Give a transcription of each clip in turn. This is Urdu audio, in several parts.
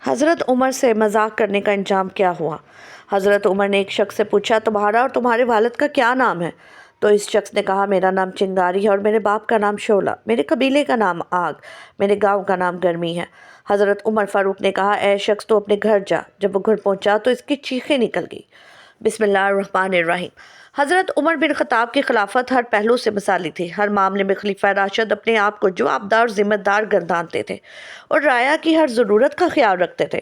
حضرت عمر سے مذاق کرنے کا انجام کیا ہوا؟ حضرت عمر نے ایک شخص سے پوچھا، تمہارا اور تمہارے والد کا کیا نام ہے؟ تو اس شخص نے کہا، میرا نام چنگاری ہے اور میرے باپ کا نام شعلہ، میرے قبیلے کا نام آگ، میرے گاؤں کا نام گرمی ہے۔ حضرت عمر فاروق نے کہا، اے شخص تو اپنے گھر جا۔ جب وہ گھر پہنچا تو اس کی چیخیں نکل گئی۔ بسم اللہ الرحمن الرحیم۔ حضرت عمر بن خطاب کی خلافت ہر پہلو سے مثالی تھی۔ ہر معاملے میں خلیفہ راشد اپنے آپ کو جوابدار اور ذمہ دار گردانتے تھے اور رعایا کی ہر ضرورت کا خیال رکھتے تھے۔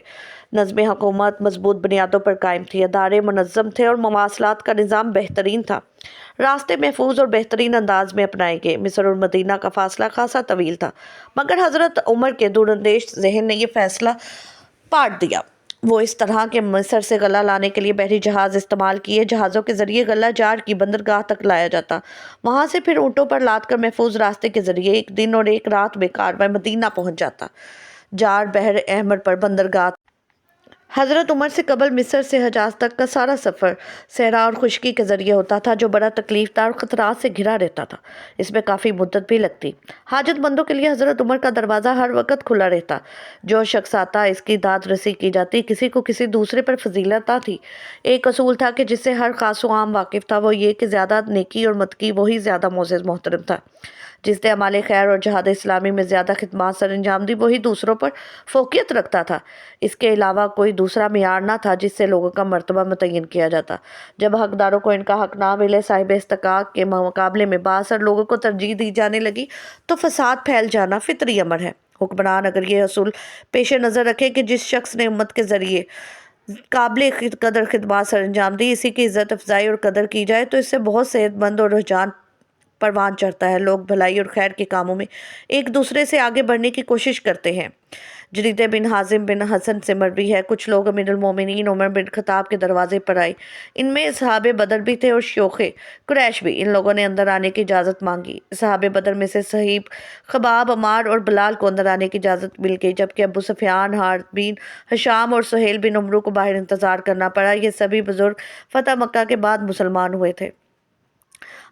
نظم حکومت مضبوط بنیادوں پر قائم تھی، ادارے منظم تھے اور مواصلات کا نظام بہترین تھا۔ راستے محفوظ اور بہترین انداز میں اپنائے گئے۔ مصر اور مدینہ کا فاصلہ خاصا طویل تھا، مگر حضرت عمر کے دور اندیش ذہن نے یہ فیصلہ پاٹ دیا۔ وہ اس طرح کے مصر سے غلہ لانے کے لیے بحری جہاز استعمال کیے۔ جہازوں کے ذریعے غلہ جار کی بندرگاہ تک لایا جاتا، وہاں سے پھر اونٹوں پر لاد کر محفوظ راستے کے ذریعے ایک دن اور ایک رات میں کارواں مدینہ پہنچ جاتا۔ جار بحر احمر پر بندرگاہ۔ حضرت عمر سے قبل مصر سے حجاز تک کا سارا سفر صحرا اور خشکی کے ذریعے ہوتا تھا، جو بڑا تکلیف دہ اور خطرات سے گھرا رہتا تھا۔ اس میں کافی مدت بھی لگتی۔ حاجت مندوں کے لیے حضرت عمر کا دروازہ ہر وقت کھلا رہتا۔ جو شخص آتا اس کی داد رسی کی جاتی۔ کسی کو کسی دوسرے پر فضیلت تھی۔ ایک اصول تھا کہ جس سے ہر خاص و عام واقف تھا، وہ یہ کہ زیادہ نیکی اور متقی وہی زیادہ معزز محترم تھا۔ جس نے اعمال خیر اور جہاد اسلامی میں زیادہ خدمات سر انجام دی، وہی دوسروں پر فوقیت رکھتا تھا۔ اس کے علاوہ کوئی دوسرا معیار نہ تھا جس سے لوگوں کا مرتبہ متعین کیا جاتا۔ جب حقداروں کو ان کا حق نہ ملے، صاحب استحقاق کے مقابلے میں بااثر لوگوں کو ترجیح دی جانے لگی، تو فساد پھیل جانا فطری امر ہے۔ حکمران اگر یہ اصول پیش نظر رکھے کہ جس شخص نے امت کے ذریعے قابل قدر خدمات سر انجام دی، اسی کی عزت افزائی اور قدر کی جائے، تو اس سے بہت صحت مند اور رجحان پروان چڑھتا ہے۔ لوگ بھلائی اور خیر کے کاموں میں ایک دوسرے سے آگے بڑھنے کی کوشش کرتے ہیں۔ جریدہ بن حازم بن حسن سے مروی ہے، کچھ لوگ امیر المومنین عمر بن خطاب کے دروازے پر آئے۔ ان میں اصحاب بدر بھی تھے اور شیوخ قریش بھی۔ ان لوگوں نے اندر آنے کی اجازت مانگی۔ اصحاب بدر میں سے صہیب، خباب، عمار اور بلال کو اندر آنے کی اجازت مل گئی، جبکہ ابو سفیان، حارث بن ہشام اور سہیل بن عمرو کو باہر انتظار کرنا پڑا۔ یہ سبھی بزرگ فتح مکہ کے بعد مسلمان ہوئے تھے۔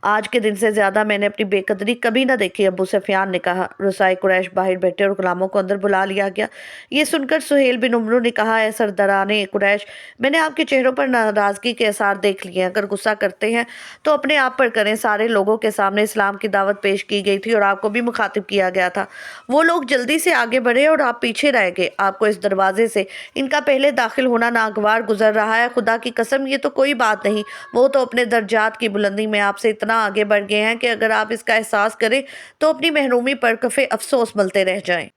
آج کے دن سے زیادہ میں نے اپنی بے قدری کبھی نہ دیکھی، ابو سفیان نے کہا۔ رؤسائے قریش باہر بیٹھے اور غلاموں کو اندر بلا لیا گیا۔ یہ سن کر سہیل بن عمرو نے کہا، اے سرداران قریش، میں نے آپ کے چہروں پر ناراضگی کے آثار دیکھ لیے ہیں۔ اگر غصہ کرتے ہیں تو اپنے آپ پر کریں۔ سارے لوگوں کے سامنے اسلام کی دعوت پیش کی گئی تھی اور آپ کو بھی مخاطب کیا گیا تھا۔ وہ لوگ جلدی سے آگے بڑھے اور آپ پیچھے رہ گئے۔ آپ کو اس دروازے سے ان کا پہلے داخل ہونا ناگوار گزر رہا ہے۔ خدا کی قسم، یہ تو کوئی بات نہیں۔ وہ تو اپنے درجات کی بلندی میں آپ سے اتنا آگے بڑھ گئے ہیں کہ اگر آپ اس کا احساس کریں تو اپنی محرومی پر کف افسوس ملتے رہ جائیں۔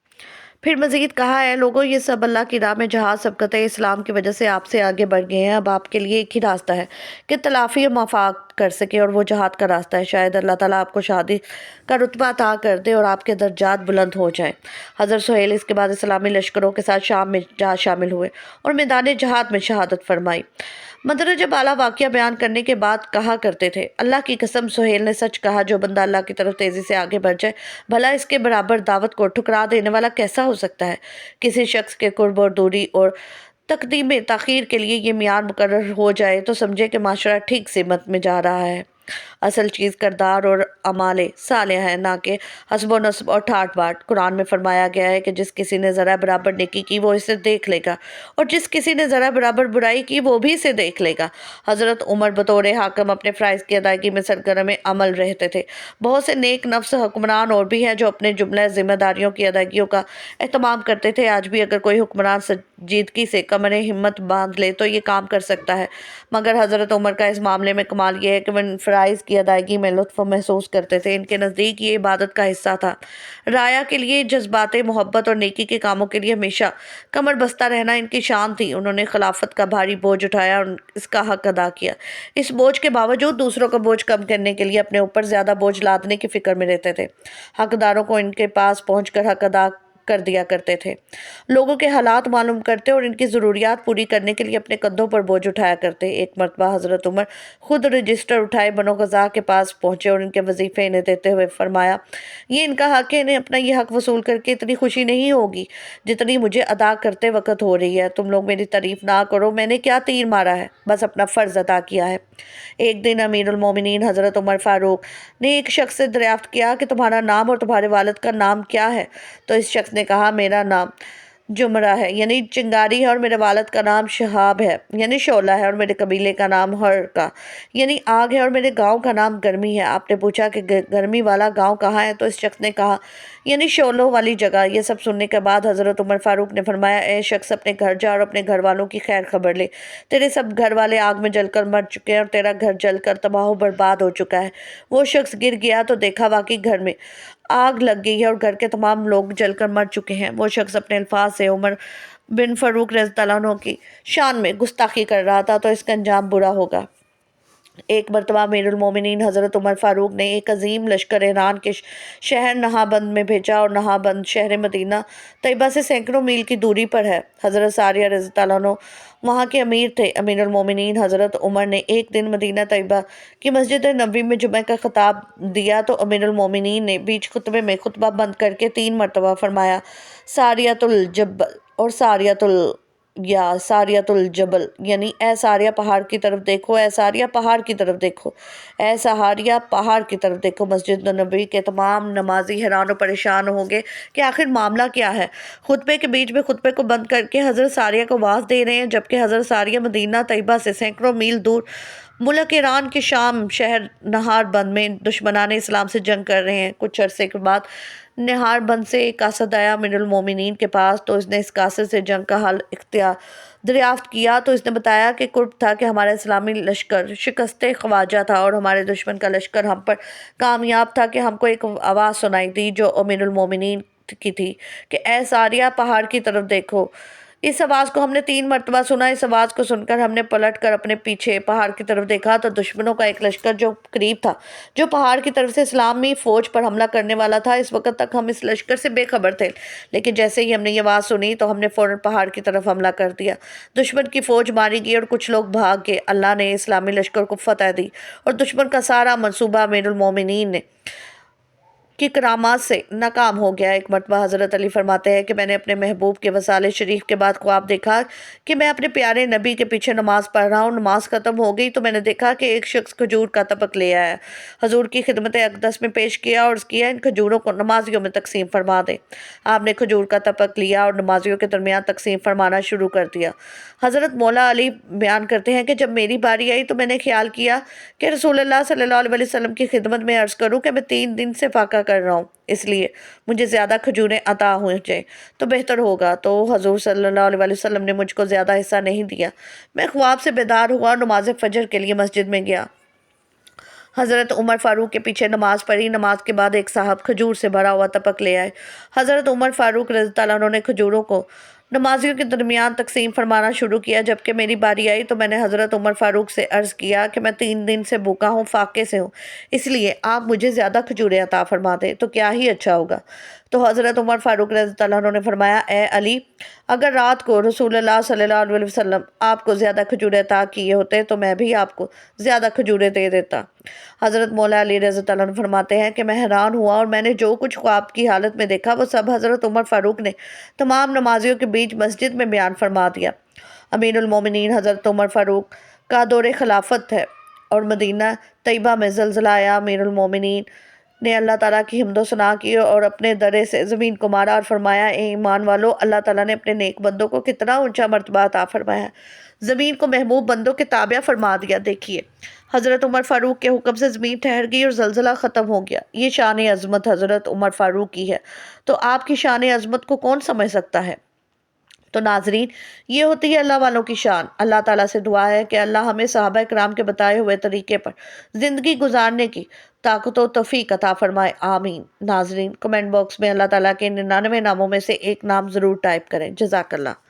پھر مزید کہا، اے لوگوں، یہ سب اللہ کی راہ میں جہاد سبقت اسلام کی وجہ سے آپ سے آگے بڑھ گئے ہیں۔ اب آپ کے لیے ایک ہی راستہ ہے کہ تلافی اور مفاقت کر سکے، اور وہ جہاد کا راستہ ہے۔ شاید اللہ تعالیٰ آپ کو شہادی کا رتبہ عطا کر دے اور آپ کے درجات بلند ہو جائیں۔ حضرت سہیل اس کے بعد اسلامی لشکروں کے ساتھ شام میں جا شامل ہوئے اور میدان جہاد میں شہادت فرمائی۔ مدرجہ بالا واقعہ بیان کرنے کے بعد کہا کرتے تھے، اللہ کی قسم، سہیل نے سچ کہا۔ جو بندہ اللہ کی طرف تیزی سے آگے بڑھ جائے، بھلا اس کے برابر دعوت کو ٹھکرا دینے والا کیسا ہو سکتا ہے؟ کسی شخص کے قرب اور دوری اور تقدیم تاخیر کے لیے یہ معیار مقرر ہو جائے تو سمجھے کہ معاشرہ ٹھیک سمت میں جا رہا ہے۔ اصل چیز کردار اور اعمال صالح ہے، نہ کہ حسب و نسب اور ٹھاٹ باٹ۔ قرآن میں فرمایا گیا ہے کہ جس کسی نے ذرا برابر نیکی کی وہ اسے دیکھ لے گا، اور جس کسی نے ذرا برابر برائی کی وہ بھی اسے دیکھ لے گا۔ حضرت عمر بطور حاکم اپنے فرائض کی ادائیگی میں سرگرم عمل رہتے تھے۔ بہت سے نیک نفس حکمران اور بھی ہیں جو اپنے جملہ ذمہ داریوں کی ادائیگیوں کا اہتمام کرتے تھے۔ آج بھی اگر کوئی حکمران سنجیدگی سے کمر ہمت باندھ لے تو یہ کام کر سکتا ہے، مگر حضرت عمر کا اس معاملے میں کمال یہ ہے کہ وہ فرائض کی ادائیگی میں لطف محسوس کرتے تھے۔ ان کے نزدیک یہ عبادت کا حصہ تھا۔ رعایا کے لیے جذبات محبت اور نیکی کے کاموں کے لیے ہمیشہ کمر بستہ رہنا ان کی شان تھی۔ انہوں نے خلافت کا بھاری بوجھ اٹھایا اور اس کا حق ادا کیا۔ اس بوجھ کے باوجود دوسروں کا بوجھ کم کرنے کے لیے اپنے اوپر زیادہ بوجھ لادنے کی فکر میں رہتے تھے۔ حقداروں کو ان کے پاس پہنچ کر حق ادا کر دیا کرتے تھے۔ لوگوں کے حالات معلوم کرتے اور ان کی ضروریات پوری کرنے کے لیے اپنے کندھوں پر بوجھ اٹھایا کرتے۔ ایک مرتبہ حضرت عمر خود رجسٹر اٹھائے بنو غزا کے پاس پہنچے اور ان کے وظیفے انہیں دیتے ہوئے فرمایا، یہ ان کا حق ہے، انہیں اپنا یہ حق وصول کر کے اتنی خوشی نہیں ہوگی جتنی مجھے ادا کرتے وقت ہو رہی ہے۔ تم لوگ میری تعریف نہ کرو، میں نے کیا تیر مارا ہے، بس اپنا فرض ادا کیا ہے۔ ایک دن امیر المومنین حضرت عمر فاروق نے ایک شخص سے دریافت کیا کہ تمہارا نام اور تمہارے والد کا نام کیا ہے؟ تو اس شخص نے کہا، میرا نام جمرہ ہے یعنی چنگاری ہے اور میرے والد کا نام شہاب ہے یعنی شعلہ ہے اور میرے قبیلے کا نام ہرقہ یعنی آگ ہے اور میرے گاؤں کا نام گرمی ہے۔ آپ نے پوچھا کہ گرمی والا گاؤں کہاں ہے؟ تو اس شخص نے کہا یعنی شعلوں والی جگہ۔ یہ سب سننے کے بعد حضرت عمر فاروق نے فرمایا، اے شخص اپنے گھر جا اور اپنے گھر والوں کی خیر خبر لے۔ تیرے سب گھر والے آگ میں جل کر مر چکے ہیں اور تیرا گھر جل کر تباہ و برباد ہو چکا ہے۔ وہ شخص گر گیا تو دیکھا واقعی گھر میں آگ لگ گئی ہے اور گھر کے تمام لوگ جل کر مر چکے ہیں۔ وہ شخص اپنے الفاظ سے عمر بن فاروق رضی اللہ عنہ کی شان میں گستاخی کر رہا تھا تو اس کا انجام برا ہوگا۔ ایک مرتبہ امیر المومنین حضرت عمر فاروق نے ایک عظیم لشکر ایران کے شہر نہابند میں بھیجا اور نہابند شہر مدینہ طیبہ سے سینکڑوں میل کی دوری پر ہے۔ حضرت ساریہ رضی اللہ عنہ وہاں کے امیر تھے۔ امیر المومنین حضرت عمر نے ایک دن مدینہ طیبہ کی مسجد نبوی میں جمعہ کا خطاب دیا تو امیر المومنین نے بیچ خطبے میں خطبہ بند کر کے 3 مرتبہ فرمایا، ساریۃ الجبل اور ساریۃ الجبل یعنی اے ساریہ پہاڑ کی طرف دیکھو، اے ساریہ پہاڑ کی طرف دیکھو، اے ساریہ پہاڑ کی طرف دیکھو۔ مسجد نبوی کے تمام نمازی حیران و پریشان ہو گئے کہ آخر معاملہ کیا ہے۔ خطبے کے بیچ میں خطبے کو بند کر کے حضرت ساریہ کو آواز دے رہے ہیں، جبکہ حضرت ساریہ مدینہ طیبہ سے سینکڑوں میل دور ملک ایران کے شام شہر نہار بند میں دشمنان اسلام سے جنگ کر رہے ہیں۔ کچھ عرصے کے بعد نہار بند سے ایک قاصد آیا امیر المومنین کے پاس، تو اس نے اس قاصد سے جنگ کا حال دریافت کیا تو اس نے بتایا کہ قرب تھا کہ ہمارا اسلامی لشکر شکست خواجہ تھا اور ہمارے دشمن کا لشکر ہم پر کامیاب تھا کہ ہم کو ایک آواز سنائی دی جو امیر المومنین کی تھی کہ اے ساریہ پہاڑ کی طرف دیکھو۔ اس آواز کو ہم نے 3 مرتبہ سنا۔ اس آواز کو سن کر ہم نے پلٹ کر اپنے پیچھے پہاڑ کی طرف دیکھا تو دشمنوں کا ایک لشکر جو قریب تھا، جو پہاڑ کی طرف سے اسلامی فوج پر حملہ کرنے والا تھا۔ اس وقت تک ہم اس لشکر سے بے خبر تھے، لیکن جیسے ہی ہم نے یہ آواز سنی تو ہم نے فوراً پہاڑ کی طرف حملہ کر دیا۔ دشمن کی فوج ماری گئی اور کچھ لوگ بھاگ گئے۔ اللہ نے اسلامی لشکر کو فتح دی اور دشمن کا سارا منصوبہ امیر المومنین کی کرامات سے ناکام ہو گیا۔ ایک مرتبہ حضرت علی فرماتے ہیں کہ میں نے اپنے محبوب کے وصال شریف کے بعد خواب دیکھا کہ میں اپنے پیارے نبی کے پیچھے نماز پڑھ رہا ہوں۔ نماز ختم ہو گئی تو میں نے دیکھا کہ ایک شخص کھجور کا طبق لے آیا، حضور کی خدمت اقدس میں پیش کیا اور عرض کیا، ان کھجوروں کو نمازیوں میں تقسیم فرما دیں۔ آپ نے کھجور کا طبق لیا اور نمازیوں کے درمیان تقسیم فرمانا شروع کر دیا۔ حضرت مولا علی بیان کرتے ہیں کہ جب میری باری آئی تو میں نے خیال کیا کہ رسول اللہ صلی اللہ علیہ وسلم کی خدمت میں عرض کروں کہ میں 3 دن سے فاقہ کر رہا ہوں، اس لیے مجھے زیادہ کھجوریں عطا ہوئیں جائیں تو بہتر ہوگا۔ تو حضور صلی اللہ علیہ وسلم نے مجھ کو زیادہ حصہ نہیں دیا۔ میں خواب سے بیدار ہوا اور نماز فجر کے لیے مسجد میں گیا۔ حضرت عمر فاروق کے پیچھے نماز پڑھی۔ نماز کے بعد ایک صاحب کھجور سے بھرا ہوا طبق لے آئے۔ حضرت عمر فاروق رضی اللہ عنہ نے کھجوروں کو نمازیوں کے درمیان تقسیم فرمانا شروع کیا۔ جبکہ میری باری آئی تو میں نے حضرت عمر فاروق سے عرض کیا کہ میں 3 دن سے بھوکا ہوں، فاقے سے ہوں، اس لیے آپ مجھے زیادہ کھجوریں عطا فرما دیں تو کیا ہی اچھا ہوگا۔ تو حضرت عمر فاروق رضی اللہ عنہ نے فرمایا، اے علی، اگر رات کو رسول اللہ صلی اللہ علیہ وسلم آپ کو زیادہ کھجوریں عطا کیے ہوتے تو میں بھی آپ کو زیادہ کھجوریں دے دیتا۔ حضرت مولا علی رضی اللہ عنہ فرماتے ہیں کہ میں حیران ہوا اور میں نے جو کچھ خواب کی حالت میں دیکھا وہ سب حضرت عمر فاروق نے تمام نمازیوں کے بیچ مسجد میں بیان فرما دیا۔ امیر المومنین حضرت عمر فاروق کا دور خلافت ہے اور مدینہ طیبہ میں زلزلہ آیا۔ امیر المومنین نے اللہ تعالیٰ کی حمد و ثنا کی اور اپنے درے سے زمین کو مارا اور فرمایا، اے ایمان والو، اللہ تعالیٰ نے اپنے نیک بندوں کو کتنا اونچا مرتبہ عطا فرمایا، زمین کو محبوب بندوں کے تابع فرما دیا۔ دیکھیے، حضرت عمر فاروق کے حکم سے زمین ٹھہر گئی اور زلزلہ ختم ہو گیا۔ یہ شان عظمت حضرت عمر فاروق کی ہے، تو آپ کی شان عظمت کو کون سمجھ سکتا ہے؟ تو ناظرین، یہ ہوتی ہے اللہ والوں کی شان۔ اللہ تعالیٰ سے دعا ہے کہ اللہ ہمیں صحابہ کرام کے بتائے ہوئے طریقے پر زندگی گزارنے کی طاقت و توفیق عطا فرمائے، آمین۔ ناظرین، کمنٹ باکس میں اللہ تعالیٰ کے 99 ناموں میں سے ایک نام ضرور ٹائپ کریں۔ جزاک اللہ۔